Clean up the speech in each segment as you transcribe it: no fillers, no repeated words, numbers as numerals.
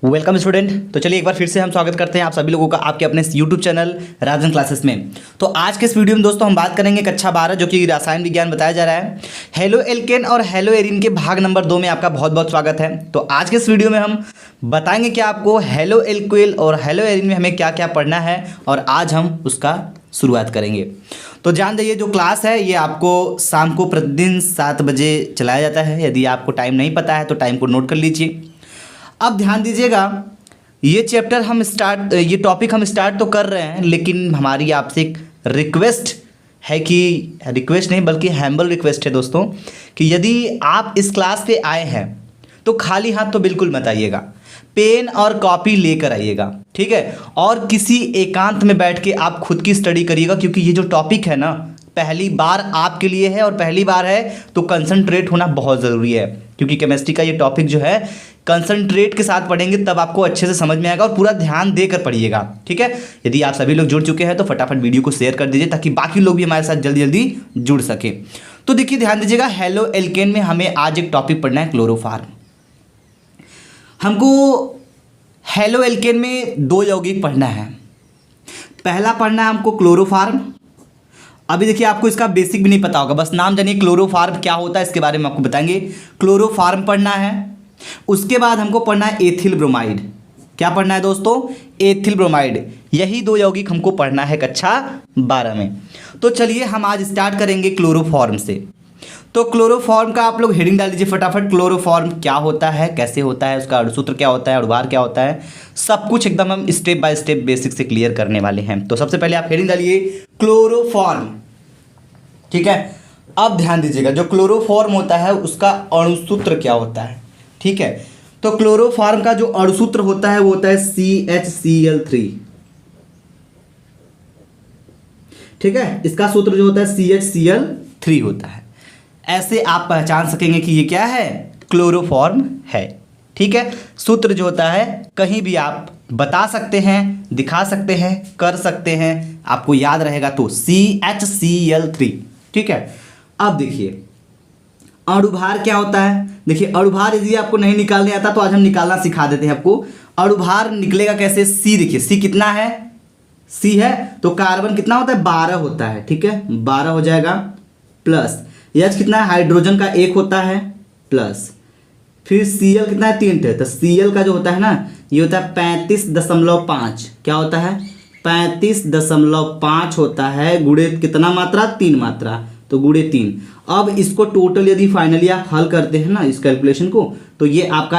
Welcome student. तो चलिए एक बार फिर से हम स्वागत करते हैं आप सभी लोगों का आपके अपने यूट्यूब चैनल राजन क्लासेस में। तो आज के इस वीडियो में दोस्तों हम बात करेंगे कक्षा 12 जो कि रसायन विज्ञान बताया जा रहा है। हेलो एल्केन और हेलो एरिन के भाग नंबर 2 में आपका बहुत बहुत स्वागत है। तो आज के इस वीडियो में हम बताएंगे कि आपको हेलो एल्केन और हेलो एरिन में हमें क्या क्या पढ़ना है और आज हम उसका शुरुआत करेंगे। तो जान जाइए जो क्लास है ये आपको शाम को प्रतिदिन 7 बजे चलाया जाता है। यदि आपको टाइम नहीं पता है तो टाइम को नोट कर लीजिए। अब ध्यान दीजिएगा, ये टॉपिक हम स्टार्ट तो कर रहे हैं, लेकिन हमारी आपसे एक रिक्वेस्ट है कि रिक्वेस्ट नहीं बल्कि हैम्बल रिक्वेस्ट है दोस्तों कि यदि आप इस क्लास पे आए हैं तो खाली हाथ तो बिल्कुल मत आइएगा, पेन और कॉपी लेकर आइएगा, ठीक है। और किसी एकांत में बैठ के आप खुद की स्टडी करिएगा, क्योंकि ये जो टॉपिक है ना पहली बार आपके लिए है और पहली बार है तो कंसंट्रेट होना बहुत ज़रूरी है, क्योंकि केमिस्ट्री का ये टॉपिक जो है कंसंट्रेट के साथ पढ़ेंगे तब आपको अच्छे से समझ में आएगा और पूरा ध्यान देकर पढ़िएगा, ठीक है। यदि आप सभी लोग जुड़ चुके हैं तो फटाफट वीडियो को शेयर कर दीजिए ताकि बाकी लोग भी हमारे साथ जल्दी जल्दी जुड़ सके। तो देखिए ध्यान दीजिएगा, हेलो एल्केन में हमें आज एक टॉपिक पढ़ना है क्लोरोफॉर्म। हमको हेलो एल्केन में 2 यौगिक पढ़ना है। पहला पढ़ना है हमको क्लोरोफॉर्म। अभी देखिए आपको इसका बेसिक भी नहीं पता होगा, बस नाम जानिए क्लोरोफॉर्म क्या होता है इसके बारे में आपको बताएंगे। क्लोरोफॉर्म पढ़ना है। उसके बाद हमको पढ़ना है एथिल ब्रोमाइड। क्या पढ़ना है दोस्तों? Ethyl bromide. यही 2 यौगिक हमको पढ़ना है कक्षा 12 में। तो चलिए हम आज स्टार्ट करेंगे क्लोरोफॉर्म से। तो क्लोरोफॉर्म का आप लोग हेडिंग डाल दीजिए फटाफट। क्लोरोफॉर्म क्या होता है, कैसे होता है, उसका अणुसूत्र क्या होता है, अणुभार क्या होता है, सब कुछ एकदम हम स्टेप बाय स्टेप बेसिक से क्लियर करने वाले हैं। तो सबसे पहले आप हेडिंग डालिए क्लोरोफॉर्म, ठीक है। अब ध्यान दीजिएगा, जो क्लोरोफॉर्म होता है उसका अणुसूत्र क्या होता है, ठीक है। तो क्लोरोफॉर्म का जो अणुसूत्र होता है वो होता है CHCl3, ठीक है। इसका सूत्र जो होता है CHCl3 होता है। ऐसे आप पहचान सकेंगे कि ये क्या है, क्लोरोफॉर्म है, ठीक है। सूत्र जो होता है कहीं भी आप बता सकते हैं, दिखा सकते हैं, कर सकते हैं, आपको याद रहेगा तो CHCl3, ठीक है। अब देखिए अणुभार क्या होता है। देखिए अणुभार यदि आपको नहीं निकालने आता तो आज हम निकालना सिखा देते हैं आपको। अणुभार निकलेगा कैसे? C देखिए C कितना है, C है तो कार्बन कितना होता है, 12 होता है, ठीक है, 12 हो जाएगा। प्लस H कितना है, हाइड्रोजन का 1 होता है, प्लस फिर Cl कितना है, 3 थे, तो Cl का जो होता है ना ये होता है 35.5। क्या होता है, 35.5 होता है, गुणे कितना मात्रा, 3 मात्रा, तो गुणे 3। अब इसको टोटल यदि फाइनली आप हल करते हैं ना इस कैलकुलेशन को तो ये आपका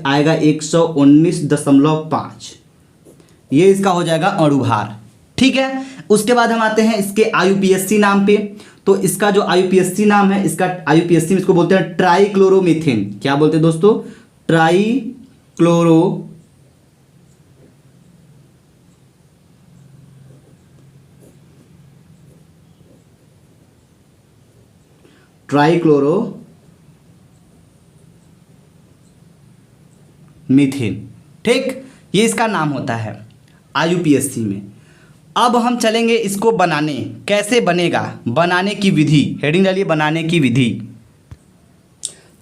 आएगा 119.5। ये इसका हो जाएगा अणुभार, ठीक है। उसके बाद हम आते हैं इसके IUPAC नाम पे। तो इसका जो IUPAC नाम है, इसका IUPAC में इसको बोलते हैं ट्राइक्लोरोमीथेन। क्या बोलते हैं दोस्तों? ट्राइक्लोरोमीथेन, ठीक, ये इसका नाम होता है IUPAC में। अब हम चलेंगे इसको बनाने, कैसे बनेगा, बनाने की विधि। हेडिंग डालिए बनाने की विधि।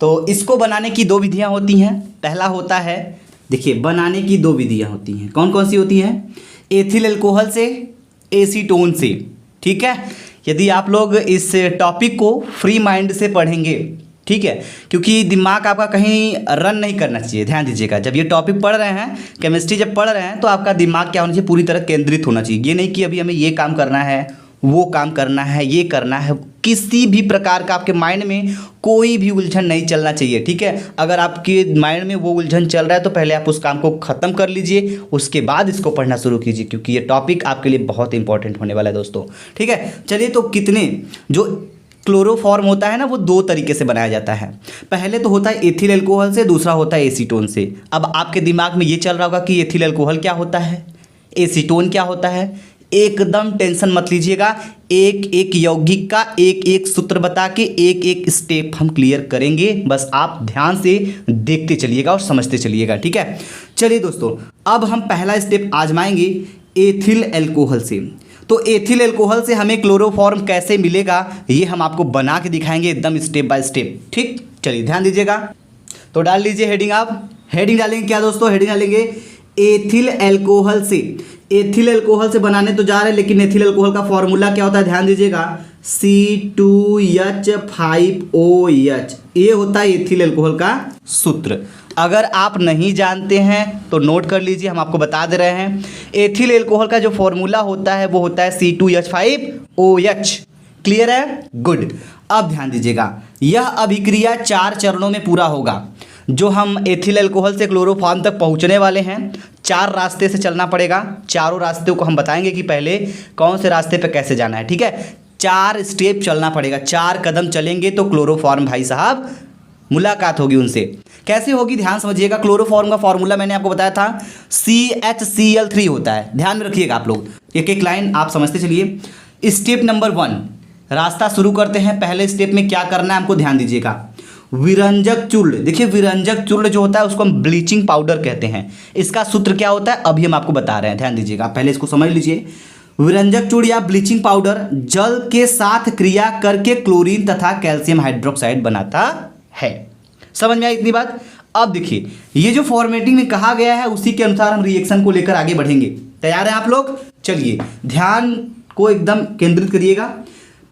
तो इसको बनाने की 2 विधियां होती हैं। पहला होता है, देखिए बनाने की 2 विधियां होती हैं। कौन कौन सी होती हैं? एथिल अल्कोहल से, एसीटोन से, ठीक है। यदि आप लोग इस टॉपिक को फ्री माइंड से पढ़ेंगे, ठीक है, क्योंकि दिमाग आपका कहीं रन नहीं करना चाहिए। ध्यान दीजिएगा, जब ये टॉपिक पढ़ रहे हैं, केमिस्ट्री जब पढ़ रहे हैं तो आपका दिमाग क्या होना चाहिए, पूरी तरह केंद्रित होना चाहिए। ये नहीं कि अभी हमें ये काम करना है, वो काम करना है, ये करना है, किसी भी प्रकार का आपके माइंड में कोई भी उलझन नहीं चलना चाहिए, ठीक है। अगर आपके माइंड में वो उलझन चल रहा है तो पहले आप उस काम को ख़त्म कर लीजिए, उसके बाद इसको पढ़ना शुरू कीजिए, क्योंकि ये टॉपिक आपके लिए बहुत इंपॉर्टेंट होने वाला है दोस्तों, ठीक है। चलिए, तो जो क्लोरोफॉर्म होता है ना वो 2 तरीके से बनाया जाता है। पहले तो होता है एथिल अल्कोहल से, दूसरा होता है एसीटोन से। अब आपके दिमाग में ये चल रहा होगा कि एथिल अल्कोहल क्या होता है, एसीटोन क्या होता है। एकदम टेंशन मत लीजिएगा, एक एक यौगिक का एक एक सूत्र बता के एक एक स्टेप हम क्लियर करेंगे, बस आप ध्यान से देखते चलिएगा और समझते चलिएगा, ठीक है। चलिए दोस्तों, अब हम पहला स्टेप आजमाएंगे एथिल अल्कोहल से। तो एथिल अल्कोहल से हमें क्लोरोफॉर्म कैसे मिलेगा ये हम आपको बना के दिखाएंगे एकदम स्टेप बाय स्टेप, ठीक। चलिए ध्यान दीजिएगा। तो डाल लीजिए हेडिंग आप हेडिंग डालेंगे क्या दोस्तों, हेडिंग डालेंगे एथिल अल्कोहल से। एथिल अल्कोहल से बनाने तो जा रहे हैं, लेकिन एथिल अल्कोहल का फॉर्मूला क्या होता है, ध्यान दीजिएगा, C2H5OH, ये होता है एथिल अल्कोहल का सूत्र। अगर आप नहीं जानते हैं तो नोट कर लीजिए, हम आपको बता दे रहे हैं। एथिल अल्कोहल का जो फॉर्मूला होता है वो होता है C2H5OH। क्लियर है, गुड। अब ध्यान दीजिएगा, यह अभिक्रिया 4 चरणों में पूरा होगा। जो हम एथिल अल्कोहल से क्लोरोफॉर्म तक पहुंचने वाले हैं, 4 रास्ते से चलना पड़ेगा। चारों रास्ते को हम बताएंगे कि पहले कौन से रास्ते पे कैसे जाना है, ठीक है। 4 स्टेप चलना पड़ेगा, 4 कदम चलेंगे तो क्लोरोफॉर्म भाई साहब मुलाकात होगी उनसे। कैसे होगी, ध्यान समझिएगा। क्लोरोफॉर्म का फॉर्मूला मैंने आपको बताया था, CHCl3 होता है। ध्यान में रखिएगा आप लोग, एक एक लाइन आप समझते चलिए। स्टेप नंबर 1, रास्ता शुरू करते हैं। पहले स्टेप में क्या करना है हमको, ध्यान दीजिएगा। विरंजक चूर्ण, देखिए विरंजक चूर्ण जो होता है उसको हम ब्लीचिंग पाउडर कहते हैं। इसका सूत्र क्या होता है अभी हम आपको बता रहे हैं, ध्यान दीजिएगा, पहले इसको समझ लीजिए। विरंजक चूर्ण या ब्लीचिंग पाउडर जल के साथ क्रिया करके क्लोरीन तथा कैल्शियम हाइड्रोक्साइड बनाता है। समझ में आई इतनी बात। अब देखिए, ये जो फॉर्मेटिंग में कहा गया है उसी के अनुसार हम रिएक्शन को लेकर आगे बढ़ेंगे। तैयार हैं आप लोग, चलिए ध्यान को एकदम केंद्रित करिएगा।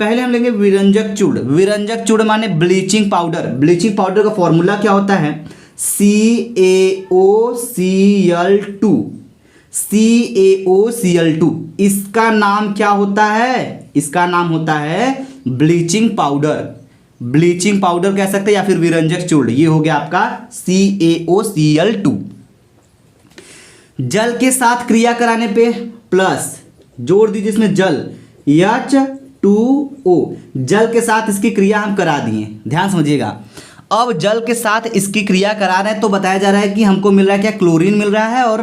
पहले हम लेंगे विरंजक चूर्ण। विरंजक चूर्ण माने ब्लीचिंग पाउडर। ब्लीचिंग पाउडर का फॉर्मूला क्या होता है, CaOCl2। CaOCl2, इसका नाम क्या होता है, इसका नाम होता है ब्लीचिंग पाउडर। ब्लीचिंग पाउडर कह सकते हैं या फिर विरंजक चूर्ण। ये हो गया आपका CaOCl2। जल के साथ क्रिया कराने पे प्लस जोड़ दीजिए इसमें जल, H2O। जल के साथ इसकी क्रिया हम करा दिए, ध्यान समझिएगा। अब जल के साथ इसकी क्रिया करा रहे हैं तो बताया जा रहा है कि हमको मिल रहा है क्या, क्लोरीन मिल रहा है और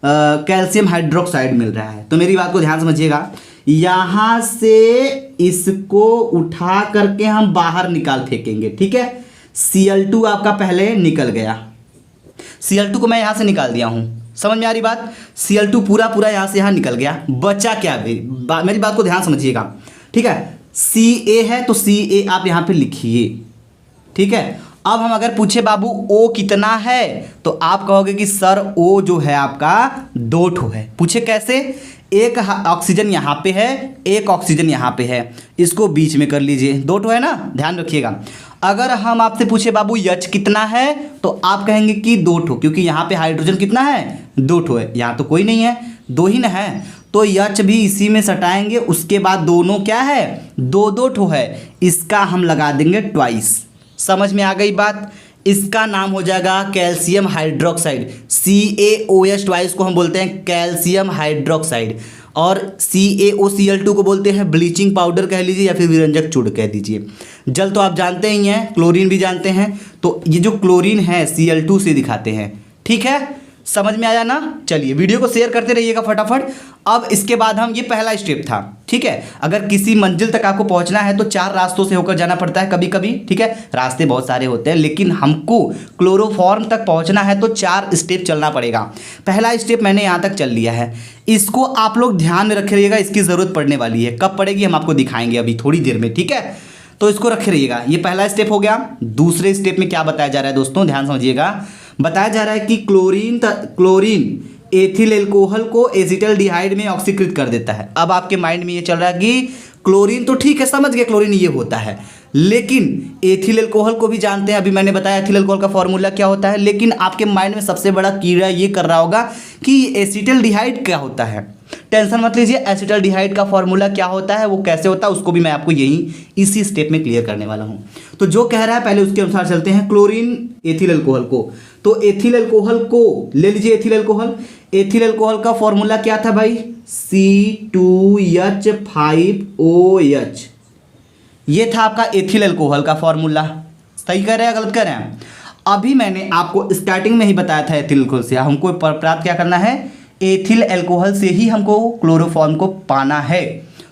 कैल्शियम हाइड्रोक्साइड मिल रहा है। तो मेरी बात को ध्यान समझिएगा, यहां से इसको उठा करके हम बाहर निकाल फेंकेंगे, ठीक है। Cl2 आपका पहले निकल गया, Cl2 को मैं यहां से निकाल दिया हूं, समझ में आ रही बात। Cl2 पूरा पूरा यहां से यहां निकल गया, बचा क्या, मेरी बात को ध्यान समझिएगा, ठीक है। Ca है तो Ca आप यहां पे लिखिए, ठीक है। अब हम अगर पूछे बाबू O कितना है तो आप कहोगे कि सर O जो है आपका 2 ठो है। पूछे कैसे, एक ऑक्सीजन यहाँ पे है, एक ऑक्सीजन यहाँ पे है, इसको बीच में कर लीजिए, 2 ठो है ना, ध्यान रखिएगा। अगर हम आपसे पूछे बाबू H कितना है तो आप कहेंगे कि 2 ठो, क्योंकि यहाँ पे हाइड्रोजन कितना है, 2 ठो है, यहाँ तो कोई नहीं है, 2 ही ना है, तो H भी इसी में सटाएंगे। उसके बाद दोनों क्या है, 2-2 ठो है, इसका हम लगा देंगे ट्वाइस। समझ में आ गई बात। इसका नाम हो जाएगा कैल्शियम हाइड्रोक्साइड। CaOH ट्वाइस को हम बोलते हैं कैल्शियम हाइड्रोक्साइड, और CaOCl2 को बोलते हैं ब्लीचिंग पाउडर कह लीजिए या फिर विरंजक चूर्ण कह दीजिए। जल तो आप जानते ही हैं, क्लोरीन भी जानते हैं, तो ये जो क्लोरीन है Cl2 से दिखाते हैं, ठीक है। समझ में आया ना। चलिए वीडियो को शेयर करते रहिएगा फटाफट। अब इसके बाद हम, ये पहला स्टेप था, ठीक है। अगर किसी मंजिल तक आपको पहुंचना है तो 4 रास्तों से होकर जाना पड़ता है कभी कभी, ठीक है। रास्ते बहुत सारे होते हैं, लेकिन हमको क्लोरोफॉर्म तक पहुंचना है तो 4 स्टेप चलना पड़ेगा। पहला स्टेप मैंने यहाँ तक चल लिया है, इसको आप लोग ध्यान में रखे रहिएगा, इसकी ज़रूरत पड़ने वाली है। कब पड़ेगी हम आपको दिखाएंगे अभी थोड़ी देर में, ठीक है। तो इसको रखे रहिएगा। ये पहला स्टेप हो गया। दूसरे स्टेप में क्या बताया जा रहा है दोस्तों, ध्यान समझिएगा। बताया जा रहा है कि क्लोरीन एथिल अल्कोहल को एसिटल्डिहाइड में ऑक्सीकृत कर देता है। अब आपके माइंड में ये चल रहा है कि क्लोरीन तो ठीक है, समझ गए क्लोरीन ये होता है, लेकिन एथिल अल्कोहल को भी जानते हैं। अभी मैंने बताया एथिल अल्कोहल का फॉर्मूला क्या होता है, लेकिन आपके माइंड में सबसे बड़ा कीड़ा ये कर रहा होगा कि एसिटल्डिहाइड क्या होता है। टेंशन मत लीजिए, एसिटल्डिहाइड का फॉर्मूला क्या होता है, वो कैसे होता है, उसको भी मैं आपको इसी स्टेप में क्लियर करने वाला हूँ। तो जो कह रहा है पहले उसके अनुसार चलते हैं। क्लोरीन एथिल अल्कोहल को, तो एथिल अल्कोहल को ले लीजिए। एथिल अल्कोहल का फॉर्मूला क्या था भाई, C2H5OH। ये था आपका एथिल अल्कोहल का फॉर्मूला। सही कह रहे हैं गलत कह रहे हैं। अभी मैंने आपको स्टार्टिंग में ही बताया था एथिल अल्कोहल से हमको प्राप्त क्या करना है, एथिल अल्कोहल से ही हमको क्लोरोफॉर्म को पाना है।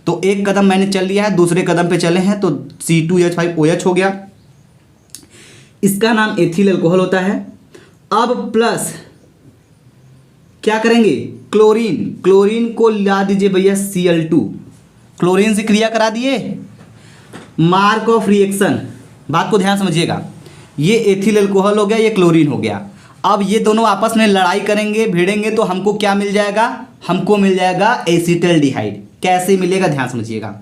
तो एक कदम मैंने चल लिया है, दूसरे कदम पे चले हैं तो C2H5OH हो गया, इसका नाम एथिल अल्कोहल होता है। अब प्लस क्या करेंगे, क्लोरीन को ला दीजिए भैया Cl2, क्लोरीन से क्रिया करा दिए, मार्क ऑफ रिएक्शन, बात को ध्यान समझिएगा। ये एथिल अल्कोहल हो गया, ये क्लोरीन हो गया। अब ये दोनों आपस में लड़ाई करेंगे, भिड़ेंगे, तो हमको क्या मिल जाएगा? हमको मिल जाएगा एसिटल्डिहाइड। कैसे मिलेगा ध्यान समझिएगा।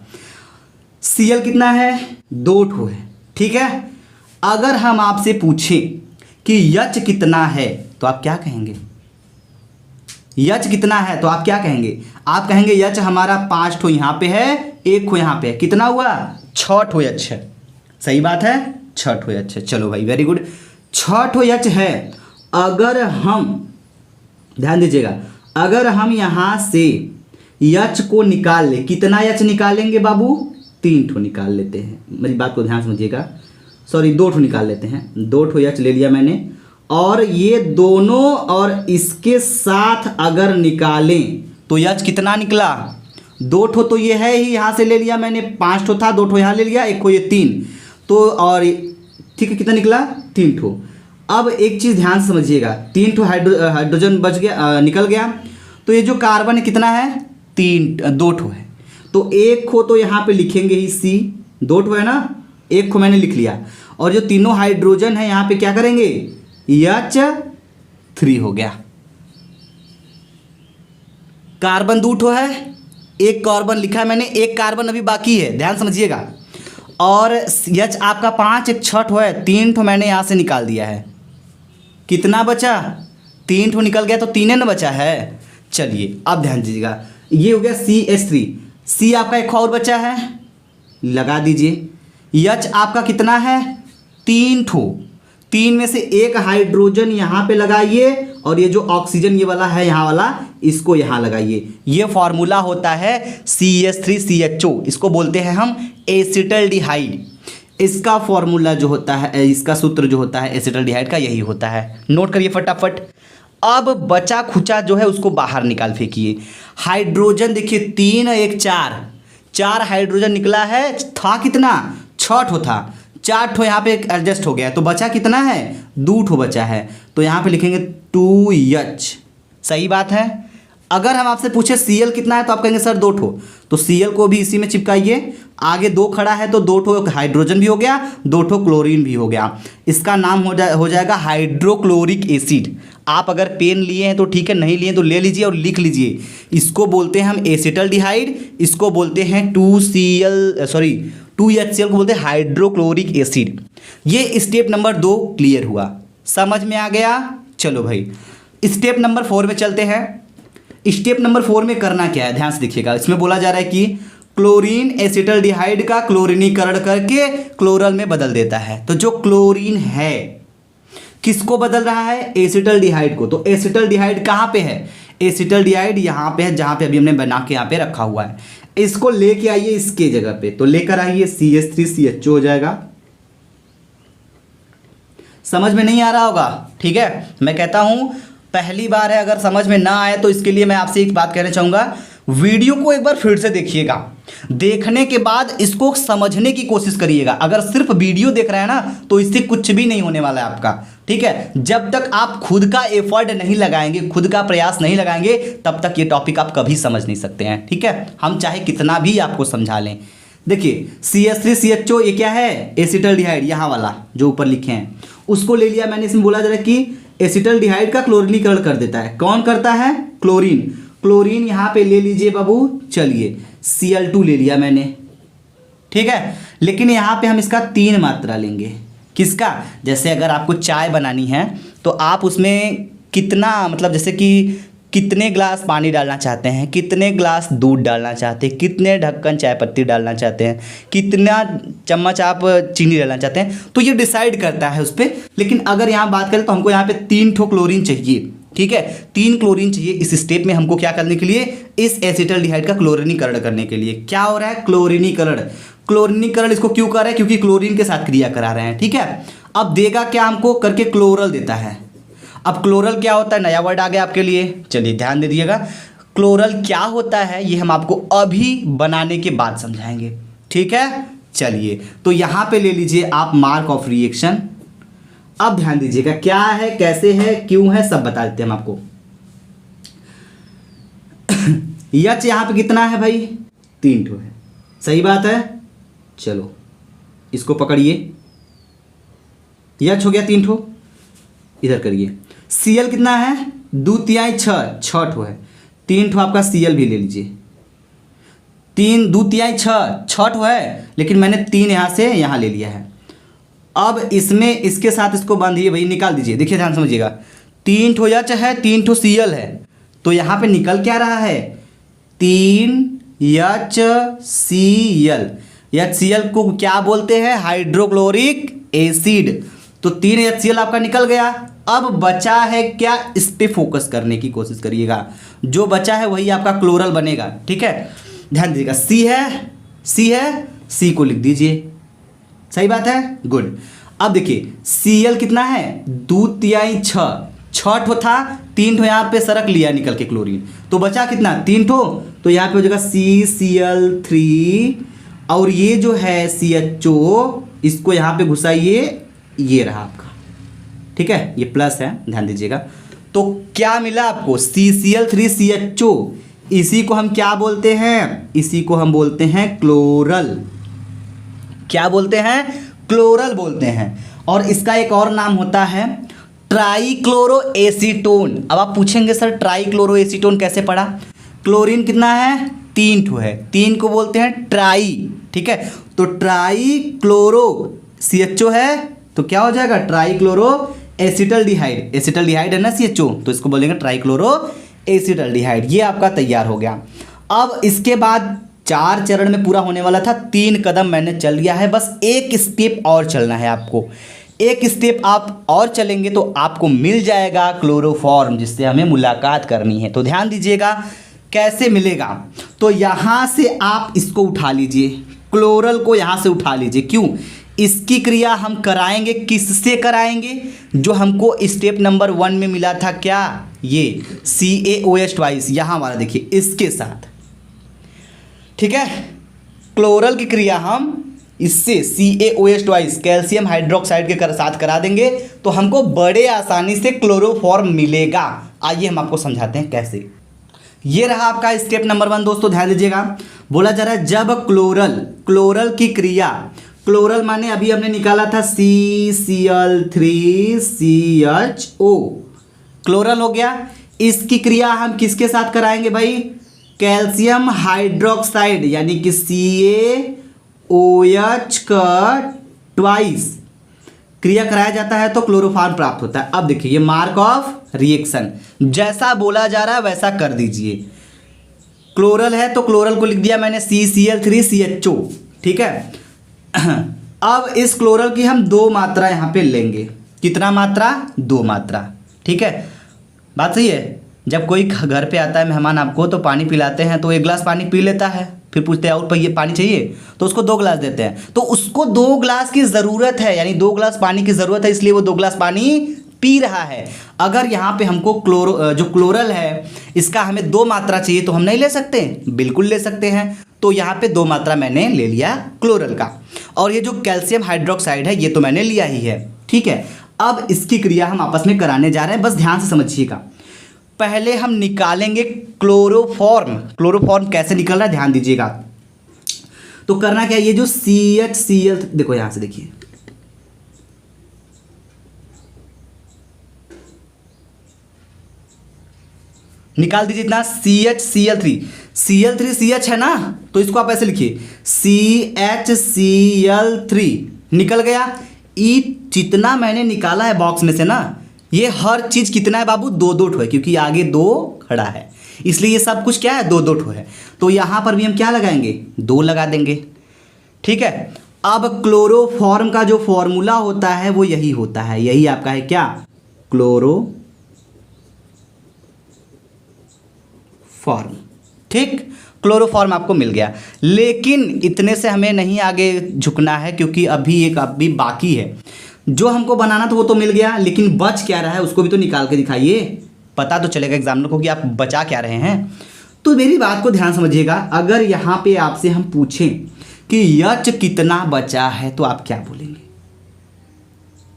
Cl कितना है? 2 ठो है, ठीक है। अगर हम आपसे पूछें कि H कितना है तो आप क्या कहेंगे? H कितना है तो आप क्या कहेंगे? आप कहेंगे H हमारा 5 ठो यहाँ पे है, 1 ठो यहाँ पे है। कितना हुआ? 6 ठो H है। सही बात है, 6 ठो H है। चलो भाई, वेरी गुड। 6 ठो H है। अगर हम, ध्यान दीजिएगा, अगर हम यहाँ से H को निकाल ले, कितना H निकालेंगे बाबू? 3 ठो निकाल लेते हैं। मेरी बात को ध्यान समझिएगा, सॉरी 2 ठो निकाल लेते हैं। 2 ठो H ले लिया मैंने, और ये दोनों और इसके साथ अगर निकालें तो H कितना निकला? 2 ठो तो ये है ही, यहाँ से ले लिया मैंने, 5 ठो था, 2 ठो यहाँ ले लिया, 1 को ये 3 तो, और ठीक है, कितना निकला? 3 ठो। अब एक चीज़ ध्यान समझिएगा, 3 ठो हाइड्रोजन बच गया, निकल गया। तो ये जो कार्बन है कितना है? 2 ठो है। तो 1 खो तो यहाँ पे लिखेंगे ही C, 2 ठो है ना, 1 खो मैंने लिख लिया। और जो तीनों हाइड्रोजन है यहाँ पे क्या करेंगे? H3 हो गया। कार्बन 2 ठो है, 1 कार्बन लिखा है मैंने, 1 कार्बन अभी बाकी है, ध्यान समझिएगा। और H आपका 5, 1 6 ठो है, 3 ठो मैंने यहाँ से निकाल दिया है। कितना बचा? 3 ठो निकल गया, तो 3 न बचा है। चलिए अब ध्यान दीजिएगा, ये हो गया CH3। C आपका 1 और बचा है, लगा दीजिए। H आपका कितना है? 3 ठो। 3 में से 1 हाइड्रोजन यहाँ पे लगाइए, और ये जो ऑक्सीजन ये वाला है यहाँ वाला, इसको यहाँ लगाइए। ये फॉर्मूला होता है CH3CHO, इसको बोलते हैं हम एसिटल्डिहाइड। इसका फॉर्मूला जो होता है, इसका सूत्र जो होता है एसिटल्डिहाइड का, यही होता है। नोट करिए फटाफट। अब बचा खुचा जो है उसको बाहर निकाल फेंकिए। हाइड्रोजन देखिए 3, 1 4 हाइड्रोजन निकला है। था कितना? 6 ठो था, 4 ठो यहाँ पे एडजस्ट हो गया, तो बचा कितना है? 2 ठो बचा है। तो यहाँ पे लिखेंगे 2H। सही बात है। अगर हम आपसे पूछे Cl कितना है तो आप कहेंगे सर 2 ठो, तो Cl को भी इसी में चिपकाइए। आगे 2 खड़ा है तो 2 ठो हाइड्रोजन भी हो गया, 2 ठो क्लोरीन भी हो गया। इसका नाम हो जाएगा हाइड्रोक्लोरिक एसिड। आप अगर पेन लिए हैं तो ठीक है, नहीं लिए तो ले लीजिए और लिख लीजिए। इसको बोलते हैं हम एसिटल्डिहाइड, इसको बोलते हैं 2HCl को बोलते हैं हाइड्रोक्लोरिक एसिड। ये स्टेप नंबर 2 क्लियर हुआ, समझ में आ गया। चलो भाई स्टेप नंबर 4 में चलते हैं। स्टेप नंबर 4 में करना क्या है, ध्यान से देखिएगा। इसमें बोला जा रहा है कि क्लोरीन एसिटल्डिहाइड का क्लोरीनीकरण करके क्लोरल में बदल देता है। तो जो क्लोरीन है किसको बदल रहा है? एसिटल्डिहाइड को। तो एसिटल्डिहाइड कहाँ पे है? एसिटल्डिहाइड यहाँ पे है, जहाँ पे अभी हमने बना के यहाँ पे रखा हुआ है। इसको लेके आइए इसके जगह पे, तो लेकर आइए CH3CHO हो जाएगा। समझ में नहीं आ रहा होगा, ठीक है। मैं कहता हूँ पहली बार है, अगर समझ में ना आए तो इसके लिए मैं आपसे एक बात कहना चाहूँगा, वीडियो को एक बार फिर से देखिएगा। देखने के बाद इसको समझने की कोशिश करिएगा। अगर सिर्फ वीडियो देख रहे हैं ना तो इससे कुछ भी नहीं होने वाला है आपका, ठीक है। जब तक आप खुद का एफर्ट नहीं लगाएंगे, खुद का प्रयास नहीं लगाएंगे, तब तक ये टॉपिक आप कभी समझ नहीं सकते हैं, ठीक है। हम चाहे कितना भी आपको समझा लें। देखिए CH3CHO ये क्या है? एसिटल्डिहाइड, यहाँ वाला जो ऊपर लिखे हैं उसको ले लिया मैंने। इसमें बोला जा रहा है कि एसिटल्डिहाइड का क्लोरीनीकरण कर देता है। कौन करता है? क्लोरीन। क्लोरीन यहाँ पे ले लीजिए बाबू। चलिए Cl2 ले लिया मैंने, ठीक है। लेकिन यहाँ पे हम इसका 3 मात्रा लेंगे। किसका? जैसे अगर आपको चाय बनानी है तो आप उसमें कितना, मतलब जैसे कि कितने ग्लास पानी डालना चाहते हैं, कितने ग्लास दूध डालना चाहते हैं, कितने ढक्कन चाय पत्ती डालना चाहते हैं, कितना चम्मच आप चीनी डालना चाहते हैं, तो ये डिसाइड करता है उस पर। लेकिन अगर यहाँ बात करें तो हमको यहाँ पे 3 ठो क्लोरीन चाहिए, ठीक है। 3 क्लोरीन चाहिए इस स्टेप में हमको क्या करने के लिए? इस एसिटल्डिहाइड का क्लोरीनीकरण करने के लिए। क्या हो रहा है? क्लोरीनीकरण। क्लोरीनीकरण इसको क्यों कर रहे हैं? क्योंकि क्लोरीन के साथ क्रिया करा रहे हैं, ठीक है। अब देगा क्या हमको? करके क्लोरल देता है। अब क्लोरल क्या होता है? नया वर्ड आ गया आपके लिए, चलिए ध्यान दे दीजिएगा। क्लोरल क्या होता है ये हम आपको अभी बनाने के बाद समझाएंगे, ठीक है। चलिए तो यहाँ पे ले लीजिए आप मार्क ऑफ रिएक्शन। अब ध्यान दीजिएगा क्या है, कैसे है, क्यों है, सब बता देते हैं हम आपको। H यहाँ पे कितना है भाई? 3 ठो है, सही बात है। चलो इसको पकड़िए, H हो गया 3 ठो। इधर करिए Cl कितना है, 2 6 6 ठो है, 3 ठो आपका Cl भी ले लीजिए, 3 2 6 6 ठो है, लेकिन मैंने 3 यहाँ से यहाँ ले लिया है। अब इसमें इसके साथ इसको बांधिए भाई, निकाल दीजिए, देखिए ध्यान समझिएगा, 3 ठो H है, 3 ठो Cl है, तो यहाँ पे निकल क्या रहा है, 3 HCl। HCl को क्या बोलते हैं, हाइड्रोक्लोरिक एसिड। तो 3 HCl आपका निकल गया। अब बचा है क्या, इस पे फोकस करने की कोशिश करिएगा, जो बचा है वही आपका क्लोरल बनेगा। ठीक है, ध्यान दीजिएगा, C है, C को लिख दीजिए, सही बात है, गुड। अब देखिए Cl कितना है, 2 तिहाई 6 ठो था, 3 ठो यहाँ पे सरक लिया निकल के क्लोरीन, तो बचा कितना, 3 ठो, तो यहाँ पे हो जाएगा CCl3, और ये जो है CHO, इसको यहाँ पे घुसाइए, ये रहा आपका, ठीक है, ये प्लस है, ध्यान दीजिएगा। तो क्या मिला आपको, CCl3CHO, इसी को हम क्या बोलते हैं, इसी को हम बोलते हैं क्लोरल। क्या बोलते हैं, क्लोरल बोलते हैं। और इसका एक और नाम होता है ट्राइक्लोरोएसीटोन। अब आप पूछेंगे सर ट्राइक्लोरोएसीटोन कैसे पढ़ा, क्लोरीन कितना है, 3 ठो है, 3 को बोलते हैं ट्राई, ठीक है, तो ट्राइक्लोरो, CHO है तो क्या हो जाएगा, ट्राइक्लोरो एसिटल्डिहाइड, एसिटल्डिहाइड है ना CHO, तो इसको बोलेंगे ट्राइक्लोरो एसिटल्डिहाइड। ये आपका तैयार हो गया। अब इसके बाद 4 चरण में पूरा होने वाला था, 3 कदम मैंने चल लिया है, बस एक स्टेप और चलना है आपको। एक स्टेप आप और चलेंगे तो आपको मिल जाएगा क्लोरोफॉर्म, जिससे हमें मुलाकात करनी है। तो ध्यान दीजिएगा कैसे मिलेगा, तो यहाँ से आप इसको उठा लीजिए, क्लोरल को यहाँ से उठा लीजिए। क्यों, इसकी क्रिया हम कराएंगे, किससे कराएंगे, जो हमको स्टेप नंबर 1 में मिला था, क्या, ये CaOH ट्वाइस, यहाँ वाला देखिए, इसके साथ, ठीक है, क्लोरल की क्रिया हम इससे CaOH ट्वाइस, कैल्शियम हाइड्रोक्साइड के साथ करा देंगे, तो हमको बड़े आसानी से क्लोरोफॉर्म मिलेगा। आइए हम आपको समझाते हैं कैसे। ये रहा आपका स्टेप नंबर 1 दोस्तों, ध्यान दीजिएगा। बोला जा रहा है जब क्लोरल की क्रिया, क्लोरल माने अभी हमने निकाला था CCl3CHO, क्लोरल हो गया। इसकी क्रिया हम किसके साथ कराएंगे भाई, कैल्शियम हाइड्रोक्साइड यानी कि CaOH का ट्वाइस क्रिया कराया जाता है तो क्लोरोफॉर्म प्राप्त होता है। अब देखिए ये मार्क ऑफ रिएक्शन, जैसा बोला जा रहा है वैसा कर दीजिए। क्लोरल है तो क्लोरल को लिख दिया मैंने CCl3CHO, ठीक है। अब इस क्लोरल की हम 2 मात्रा यहाँ पे लेंगे, कितना मात्रा, 2 मात्रा, ठीक है, बात सही है। जब कोई घर पे आता है मेहमान आपको, तो पानी पिलाते हैं तो 1 गिलास पानी पी लेता है, फिर पूछते हैं और ये पानी चाहिए, तो उसको 2 गिलास देते हैं, तो उसको 2 गिलास की ज़रूरत है, यानी 2 गिलास पानी की ज़रूरत है, इसलिए वो 2 गिलास पानी पी रहा है। अगर यहाँ पे हमको जो क्लोरल है इसका हमें 2 मात्रा चाहिए, तो हम नहीं ले सकते, बिल्कुल ले सकते हैं। तो यहाँ पे 2 मात्रा मैंने ले लिया क्लोरल का, और ये जो कैल्शियम हाइड्रोक्साइड है ये तो मैंने लिया ही है, ठीक है। अब इसकी क्रिया हम आपस में कराने जा रहे हैं, बस ध्यान से समझिएगा। पहले हम निकालेंगे क्लोरोफॉर्म। क्लोरोफॉर्म कैसे निकल रहा है ध्यान दीजिएगा। तो करना क्या, ये जो CHCl, देखो यहां से देखिए, निकाल दीजिए इतना, CHCl3 है ना, तो इसको आप ऐसे लिखिए CHCl3, निकल गया। ई जितना मैंने निकाला है बॉक्स में से ना, ये हर चीज़ कितना है बाबू, 2-2 ठो है, क्योंकि आगे 2 खड़ा है, इसलिए ये सब कुछ क्या है, 2-2 ठो है। तो यहाँ पर भी हम क्या लगाएंगे, 2 लगा देंगे, ठीक है। अब क्लोरोफॉर्म का जो फॉर्मूला होता है वो यही होता है, यही आपका है क्या, क्लोरोफॉर्म, ठीक। क्लोरोफॉर्म आपको मिल गया, लेकिन इतने से हमें नहीं आगे झुकना है, क्योंकि अभी बाकी है। जो हमको बनाना था वो तो मिल गया, लेकिन बच क्या रहा है उसको भी तो निकाल के दिखाइए, पता तो चलेगा एग्जामिनर को कि आप बचा क्या रहे हैं। तो मेरी बात को ध्यान समझिएगा, अगर यहाँ पे आपसे हम पूछें कि H कितना बचा है तो आप क्या बोलेंगे,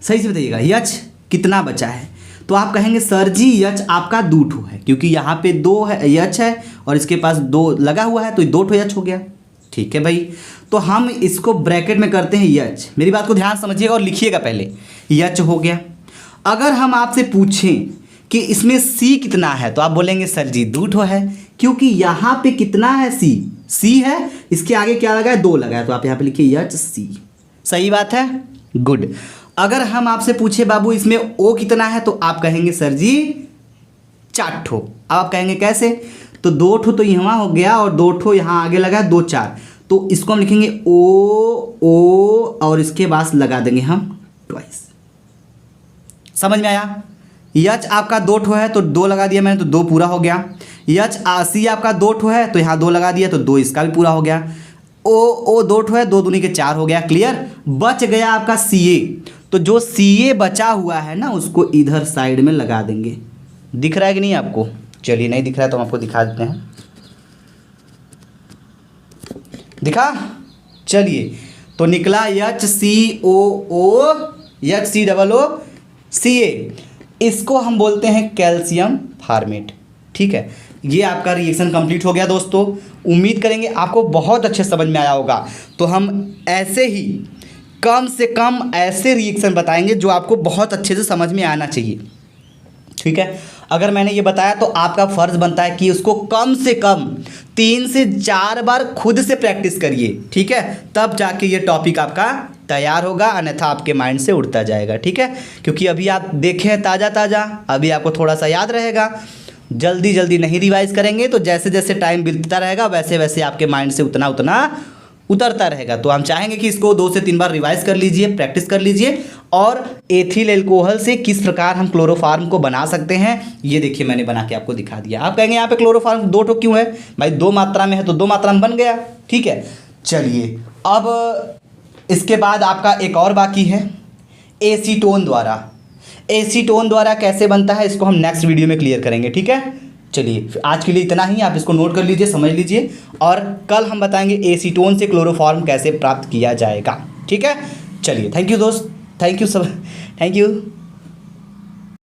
सही से बताइएगा, H कितना बचा है, तो आप कहेंगे सर जी H आपका 2 ठो है, क्योंकि यहाँ पे 2 है H है और इसके पास 2 लगा हुआ है, तो 2 ठो H हो गया, ठीक है भाई। तो हम इसको ब्रैकेट में करते हैं H, मेरी बात को ध्यान समझिएगा और लिखिएगा पहले, H हो गया। अगर हम आपसे पूछें कि इसमें सी कितना है, तो आप बोलेंगे सर जी 2 ठो है, क्योंकि यहाँ पे कितना है सी है, इसके आगे क्या लगा है 2 लगा है, तो आप यहाँ पे लिखिए HC। सही बात है, गुड। अगर हम आपसे पूछे बाबू इसमें O कितना है, तो आप कहेंगे सर जी 4 ठो। अब आप कहेंगे कैसे, तो 2 ठो तो यहाँ हो गया और 2 ठो यहाँ आगे लगा है, 2 4, तो इसको हम लिखेंगे O और इसके बाद लगा देंगे हम ट्वाइस। समझ में आया। H आपका 2 ठो है तो 2 लगा दिया मैंने, तो 2 पूरा हो गया। C आपका 2 ठो है तो यहाँ 2 लगा दिया, तो 2 इसका भी पूरा हो गया। O 2 ठो है, 2 दूनी के 4 हो गया, क्लियर। बच गया आपका CA, तो जो CA बचा हुआ है ना उसको इधर साइड में लगा देंगे। दिख रहा है कि नहीं आपको? चलिए नहीं दिख रहा है तो हम आपको दिखा देते हैं। दिखा? चलिए, तो निकला HCOO इसको हम बोलते हैं कैल्शियम फार्मेट। ठीक है, ये आपका रिएक्शन कंप्लीट हो गया दोस्तों। उम्मीद करेंगे आपको बहुत अच्छे समझ में आया होगा। तो हम ऐसे ही कम से कम ऐसे रिएक्शन बताएंगे जो आपको बहुत अच्छे से समझ में आना चाहिए। ठीक है, अगर मैंने ये बताया तो आपका फ़र्ज़ बनता है कि उसको कम से कम 3 से 4 बार खुद से प्रैक्टिस करिए। ठीक है, तब जाके ये टॉपिक आपका तैयार होगा, अन्यथा आपके माइंड से उड़ता जाएगा। ठीक है, क्योंकि अभी आप देखे हैं ताज़ा ताज़ा, अभी आपको थोड़ा सा याद रहेगा। जल्दी जल्दी नहीं रिवाइज़ करेंगे तो जैसे जैसे टाइम बीतता रहेगा वैसे वैसे आपके माइंड से उतना उतना उतरता रहेगा। तो हम चाहेंगे कि इसको 2 से 3 बार रिवाइज़ कर लीजिए, प्रैक्टिस कर लीजिए। और एथिल एल्कोहल से किस प्रकार हम क्लोरोफार्म को बना सकते हैं, ये देखिए मैंने बना के आपको दिखा दिया। आप कहेंगे यहाँ पे क्लोरोफार्म 2 ठो क्यों है भाई? 2 मात्रा में है तो 2 मात्रा में बन गया। ठीक है, चलिए अब इसके बाद आपका एक और बाकी है एसीटोन द्वारा। एसीटोन द्वारा कैसे बनता है इसको हम नेक्स्ट वीडियो में क्लियर करेंगे। ठीक है, चलिए आज के लिए इतना ही। आप इसको नोट कर लीजिए, समझ लीजिए, और कल हम बताएंगे एसीटोन से क्लोरोफॉर्म कैसे प्राप्त किया जाएगा। ठीक है, चलिए थैंक यू दोस्त, थैंक यू सब, थैंक यू।